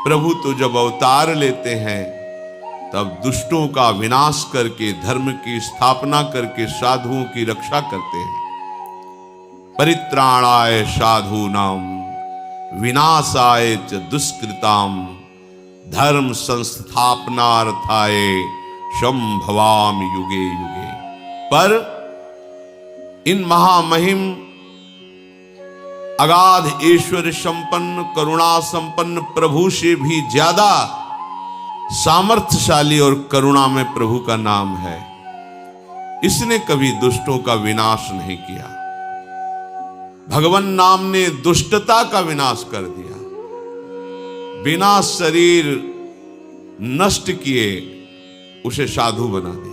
प्रभु तो जब अवतार लेते हैं तब दुष्टों का विनाश करके धर्म की स्थापना करके साधुओं की रक्षा करते हैं। परित्राणाय साधूनाम विनाशाय च दुष्कृताम धर्म संस्थापनार्थाय संभवामि युगे युगे। पर इन महामहिम अगाध ऐश्वर्य संपन्न करुणा संपन्न प्रभु से भी ज्यादा सामर्थ्यशाली और करुणा में प्रभु का नाम है। इसने कभी दुष्टों का विनाश नहीं किया। भगवान नाम ने दुष्टता का विनाश कर दिया। बिना शरीर नष्ट किए उसे साधु बना दिया।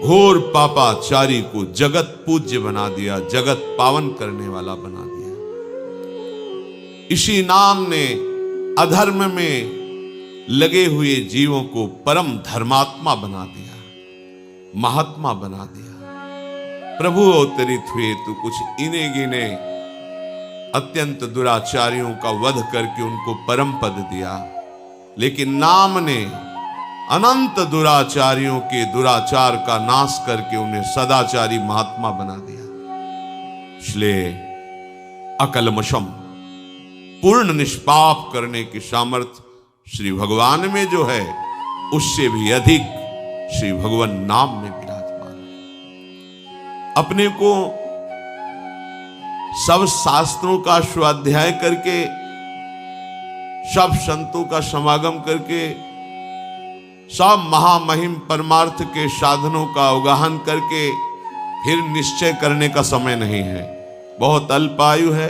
घोर पापाचारी को जगत पूज्य बना दिया, जगत पावन करने वाला बना दिया। इसी नाम ने अधर्म में लगे हुए जीवों को परम धर्मात्मा बना दिया, महात्मा बना दिया। प्रभु अवतरित हुए तो कुछ इने गिने अत्यंत दुराचारियों का वध करके उनको परम पद दिया, लेकिन नाम ने अनंत दुराचारियों के दुराचार का नाश करके उन्हें सदाचारी महात्मा बना दिया। इसलिए अकलमशम पूर्ण निष्पाप करने की सामर्थ्य श्री भगवान में जो है उससे भी अधिक श्री भगवान नाम में विराजमान है। अपने को सब शास्त्रों का स्वाध्याय करके सब संतों का समागम करके सब महामहिम परमार्थ के साधनों का अवगाहन करके फिर निश्चय करने का समय नहीं है। बहुत अल्पायु है,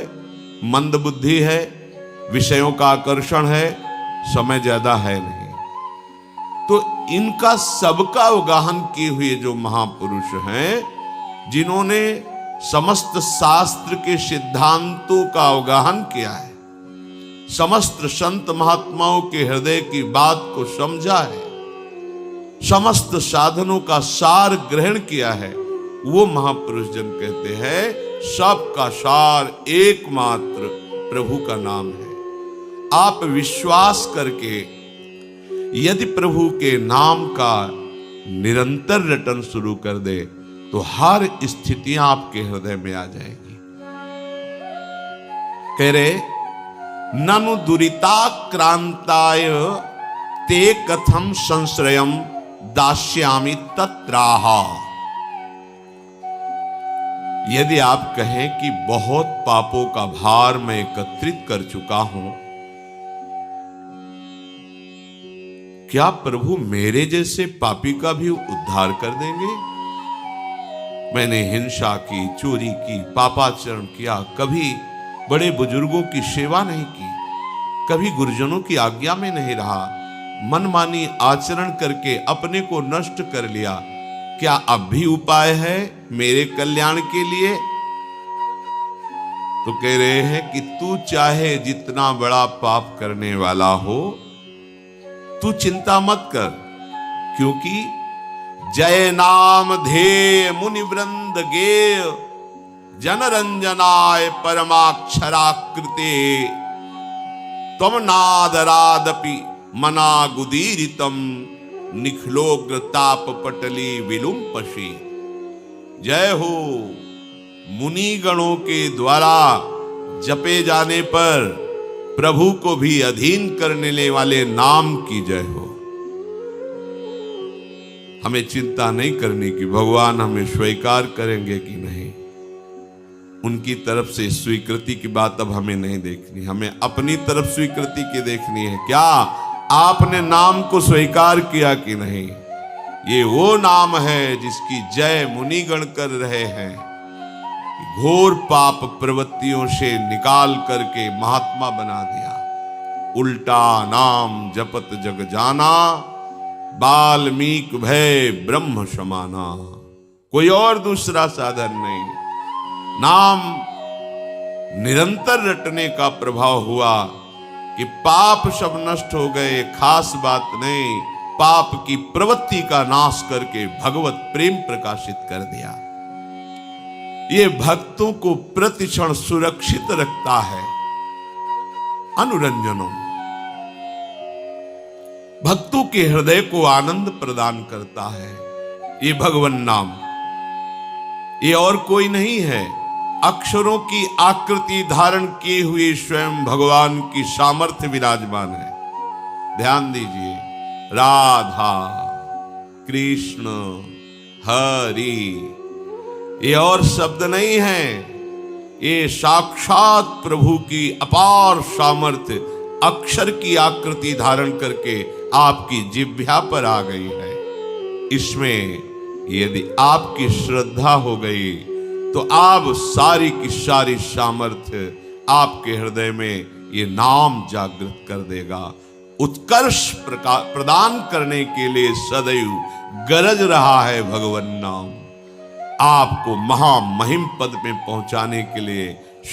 मंद बुद्धि है, विषयों का आकर्षण है, समय ज्यादा है नहीं। तो इनका सबका अवगाहन किए हुए जो महापुरुष हैं, जिन्होंने समस्त शास्त्र के सिद्धांतों का अवगाहन किया है, समस्त संत महात्माओं के हृदय की बात को समझा है, समस्त साधनों का सार ग्रहण किया है, वो महापुरुष जन कहते हैं सबका सार एकमात्र प्रभु का नाम है। आप विश्वास करके यदि प्रभु के नाम का निरंतर रटन शुरू कर दे तो हर स्थितियां आपके हृदय में आ जाएगी। कह रहे ननु दुरिताक्रांताय ते कथम संश्रयम दास्यामि तत्राहा। यदि आप कहें कि बहुत पापों का भार मैं एकत्रित कर चुका हूं, क्या प्रभु मेरे जैसे पापी का भी उद्धार कर देंगे? मैंने हिंसा की, चोरी की, पापाचरण किया, कभी बड़े बुजुर्गों की सेवा नहीं की, कभी गुरुजनों की आज्ञा में नहीं रहा, मनमानी आचरण करके अपने को नष्ट कर लिया, क्या अब भी उपाय है मेरे कल्याण के लिए? तो कह रहे हैं कि तू चाहे जितना बड़ा पाप करने वाला हो, तू चिंता मत कर, क्योंकि जय नाम ध्येय मुनि वृंद गेय जनरंजनाय परमाक्षराकृते तम नादरादपि मनागुदीरितम निखलोग्र ताप पटली विलुम्पशी। जय हो, मुनि गणों के द्वारा जपे जाने पर प्रभु को भी अधीन करने वाले नाम की जय हो। हमें चिंता नहीं करनी कि भगवान हमें स्वीकार करेंगे कि नहीं। उनकी तरफ से स्वीकृति की बात अब हमें नहीं देखनी, हमें अपनी तरफ स्वीकृति की देखनी है। क्या आपने नाम को स्वीकार किया कि नहीं? ये वो नाम है जिसकी जय मुनिगण कर रहे हैं। घोर पाप प्रवृत्तियों से निकाल करके महात्मा बना दिया। उल्टा नाम जपत जग जाना, वाल्मीकि भय ब्रह्म समाना। कोई और दूसरा साधन नहीं। नाम निरंतर रटने का प्रभाव हुआ कि पाप सब नष्ट हो गए। खास बात नहीं, पाप की प्रवृत्ति का नाश करके भगवत प्रेम प्रकाशित कर दिया। ये भक्तों को प्रतिक्षण सुरक्षित रखता है। अनुरंजनम भक्तों के हृदय को आनंद प्रदान करता है। ये भगवन नाम, ये और कोई नहीं है। अक्षरों की आकृति धारण किए हुए स्वयं भगवान की सामर्थ्य विराजमान है। ध्यान दीजिए, राधा कृष्ण हरि, ये और शब्द नहीं है, ये साक्षात प्रभु की अपार सामर्थ्य अक्षर की आकृति धारण करके आपकी जिह्वा पर आ गई है। इसमें यदि आपकी श्रद्धा हो गई तो आप सारी की सारी सामर्थ्य आपके हृदय में ये नाम जागृत कर देगा। उत्कर्ष प्रदान करने के लिए सदैव गरज रहा है भगवन नाम। आपको महामहिम पद में पहुंचाने के लिए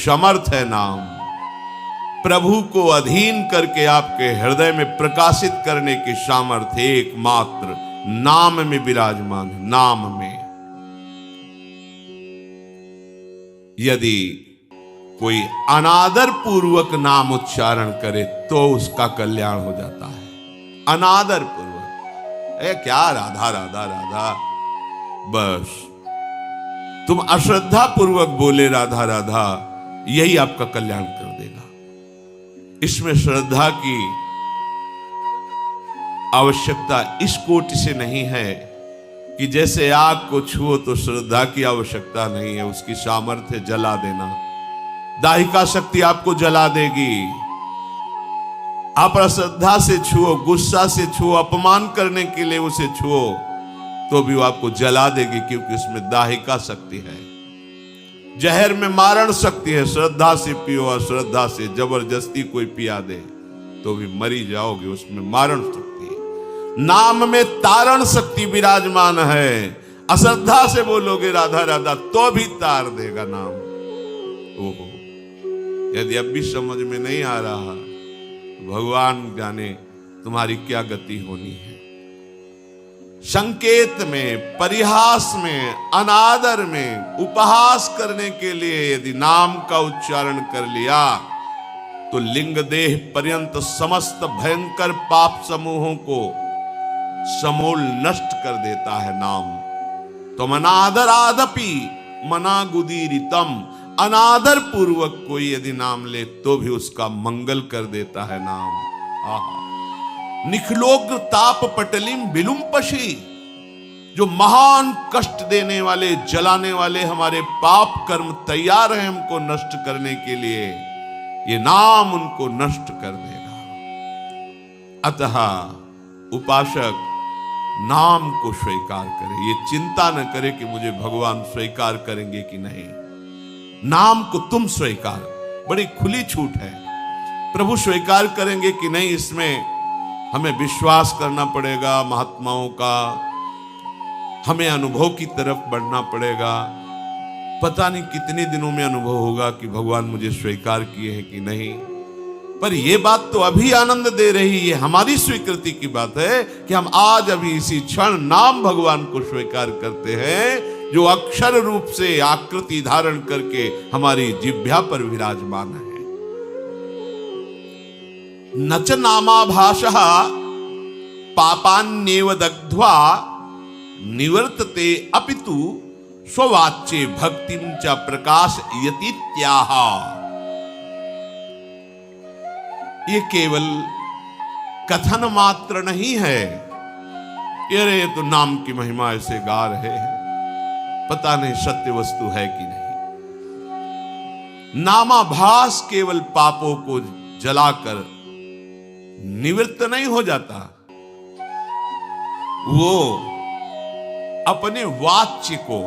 समर्थ है नाम। प्रभु को अधीन करके आपके हृदय में प्रकाशित करने की सामर्थ्य एकमात्र नाम में विराजमान है। नाम में यदि कोई अनादर पूर्वक नाम उच्चारण करे तो उसका कल्याण हो जाता है। अनादर पूर्वक, क्या राधा राधा राधा, बस तुम अश्रद्धा पूर्वक बोले राधा राधा, यही आपका कल्याण कर देगा। इसमें श्रद्धा की आवश्यकता इस कोटि से नहीं है कि जैसे आग को छुओ तो श्रद्धा की आवश्यकता नहीं है, उसकी सामर्थ्य जला देना। दाहिका शक्ति आपको जला देगी। आप अश्रद्धा से छुओ, गुस्सा से छुओ, अपमान करने के लिए उसे छुओ तो भी वो आपको जला देगी, क्योंकि उसमें दाहिका शक्ति है। जहर में मारण शक्ति है। श्रद्धा से पियो, अश्रद्धा से जबरदस्ती कोई पिया दे तो भी मरी जाओगे, उसमें मारण शक्ति है। नाम में तारण शक्ति विराजमान है। अश्रद्धा से बोलोगे राधा राधा तो भी तार देगा नाम। ओहो, यदि अब भी समझ में नहीं आ रहा, भगवान जाने तुम्हारी क्या गति होनी है। संकेत में, परिहास में, अनादर में, उपहास करने के लिए यदि नाम का उच्चारण कर लिया तो लिंग देह पर्यंत समस्त भयंकर पाप समूहों को समूल नष्ट कर देता है नाम। तो अनादर आदपि मना गुदीरितम, अनादर पूर्वक कोई यदि नाम ले तो भी उसका मंगल कर देता है नाम। आहा, निखलोग्र ताप पटलिम विलुम्पशी, जो महान कष्ट देने वाले, जलाने वाले हमारे पाप कर्म तैयार हैं हमको नष्ट करने के लिए, ये नाम उनको नष्ट कर देगा। अतः उपासक नाम को स्वीकार करे, ये चिंता न करे कि मुझे भगवान स्वीकार करेंगे कि नहीं। नाम को तुम स्वीकार, बड़ी खुली छूट है। प्रभु स्वीकार करेंगे कि नहीं, इसमें हमें विश्वास करना पड़ेगा महात्माओं का, हमें अनुभव की तरफ बढ़ना पड़ेगा। पता नहीं कितने दिनों में अनुभव होगा कि भगवान मुझे स्वीकार किए हैं कि नहीं। पर यह बात तो अभी आनंद दे रही है, हमारी स्वीकृति की बात है कि हम आज अभी इसी क्षण नाम भगवान को स्वीकार करते हैं, जो अक्षर रूप से आकृति धारण करके हमारी जिह्वा पर विराजमान है। नच नामाभासः पापान्येव दग्ध्वा निवर्तते अपितु स्ववाच्ये भक्तिं च प्रकाशयतीत्याह। ये केवल कथन मात्र नहीं है। ये तो नाम की महिमा ऐसे गा रहे हैं, पता नहीं सत्य वस्तु है कि नहीं। नामाभास केवल पापों को जलाकर निवृत्त नहीं हो जाता, वो अपने वाच्य को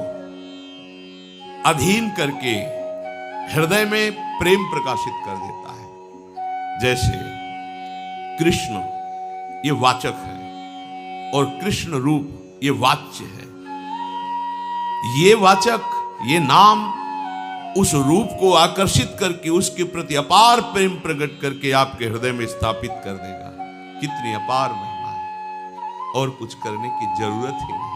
अधीन करके हृदय में प्रेम प्रकाशित कर देता है। जैसे कृष्ण ये वाचक है और कृष्ण रूप ये वाच्य है। ये वाचक, ये नाम उस रूप को आकर्षित करके उसके प्रति अपार प्रेम प्रकट करके आपके हृदय में स्थापित कर देगा। कितनी अपार महिमा है, और कुछ करने की जरूरत ही नहीं।